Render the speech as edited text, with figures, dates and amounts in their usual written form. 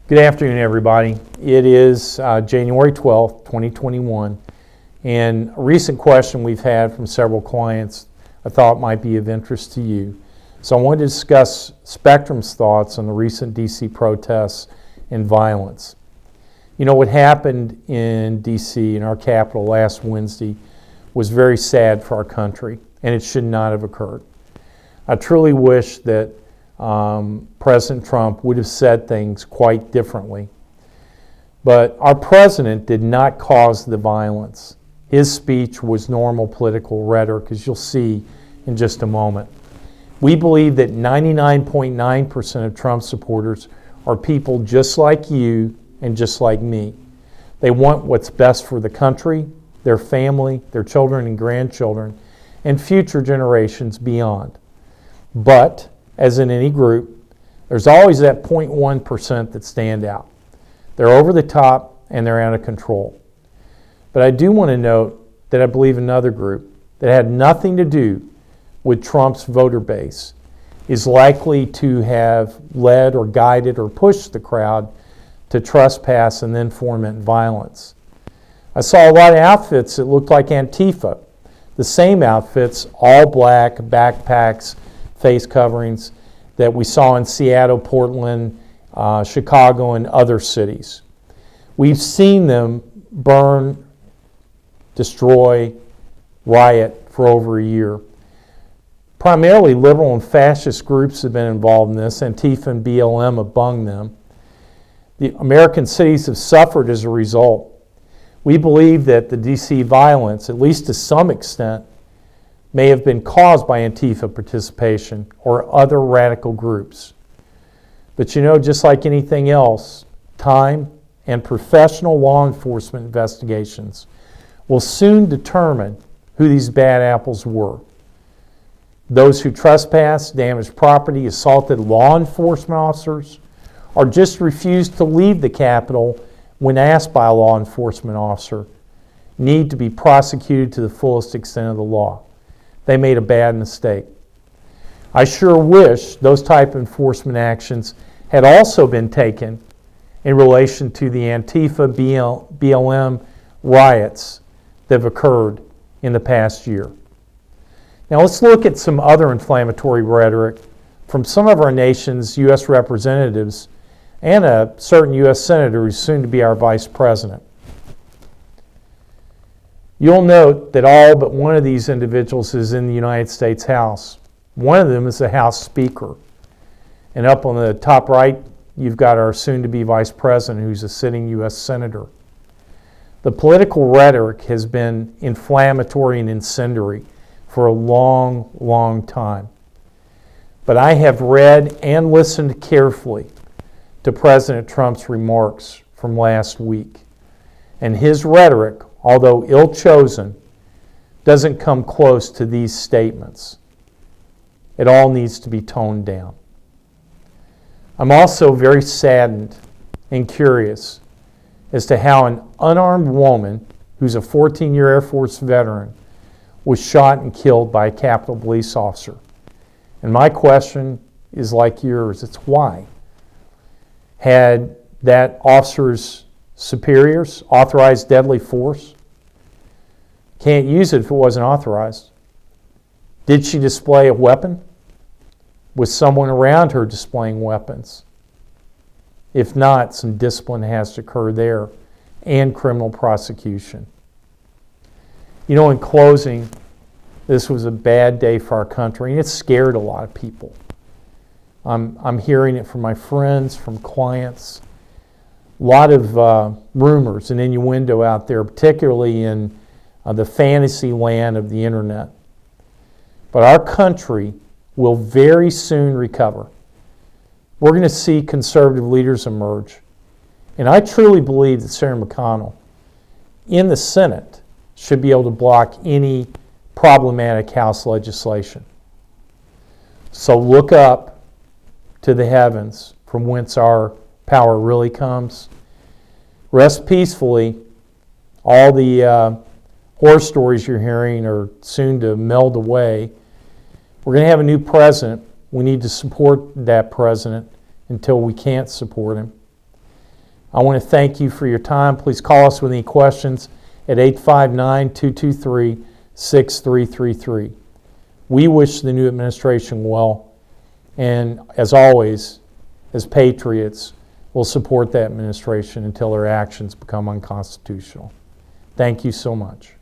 Good afternoon, everybody. It is January 12th, 2021, and a recent question we've had from several clients I thought might be of interest to you. So I wanted to discuss Spectrum's thoughts on the recent DC protests and violence. You know, what happened in DC, in our capital, last Wednesday was very sad for our country, and it should not have occurred. I truly wish that President Trump would have said things quite differently. But our president did not cause the violence. His speech was normal political rhetoric, as you'll see in just a moment. We believe that 99.9% of Trump supporters are people just like you and just like me. They want what's best for the country, their family, their children and grandchildren, and future generations beyond. But as in any group, there's always that 0.1% that stand out. They're over the top and they're out of control. But I do want to note that I believe another group that had nothing to do with Trump's voter base is likely to have led or guided or pushed the crowd to trespass and then foment violence. I saw a lot of outfits that looked like Antifa. The same outfits, all black, backpacks, face coverings that we saw in Seattle, Portland, Chicago, and other cities. We've seen them burn, destroy, riot for over a year. Primarily liberal and fascist groups have been involved in this, Antifa and BLM among them. The American cities have suffered as a result. We believe that the DC violence, at least to some extent, may have been caused by Antifa participation or other radical groups. But you know, just like anything else, time and professional law enforcement investigations will soon determine who these bad apples were. Those who trespassed, damaged property, assaulted law enforcement officers, or just refused to leave the Capitol when asked by a law enforcement officer need to be prosecuted to the fullest extent of the law. They made a bad mistake. I sure wish those type of enforcement actions had also been taken in relation to the Antifa BLM riots that have occurred in the past year. Now let's look at some other inflammatory rhetoric from some of our nation's U.S. representatives and a certain U.S. senator who's soon to be our vice president. You'll note that all but one of these individuals is in the United States House. One of them is the House Speaker. And up on the top right, you've got our soon-to-be Vice President, who's a sitting U.S. Senator. The political rhetoric has been inflammatory and incendiary for a long, long time. But I have read and listened carefully to President Trump's remarks from last week. And his rhetoric, although ill-chosen, doesn't come close to these statements. It all needs to be toned down. I'm also very saddened and curious as to how an unarmed woman who's a 14-year Air Force veteran was shot and killed by a Capitol Police officer. And my question is like yours. It's why? Had that officer's superiors authorized deadly force? Can't use it if it wasn't authorized. Did she display a weapon? Was someone around her displaying weapons? If not, some discipline has to occur there and criminal prosecution. You know, in closing, this was a bad day for our country, and it scared a lot of people. I'm hearing it from my friends, from clients. A lot of rumors and innuendo out there, particularly in the fantasy land of the internet. But our country will very soon recover. We're going to see conservative leaders emerge. And I truly believe that Senator McConnell in the Senate should be able to block any problematic House legislation. So look up to the heavens from whence our power really comes. Rest peacefully. All the horror stories you're hearing are soon to meld away. We're going to have a new president. We need to support that president until we can't support him. I want to thank you for your time. Please call us with any questions at 859-223-6333. We wish the new administration well, and as always, as patriots, we'll support that administration until their actions become unconstitutional. Thank you so much.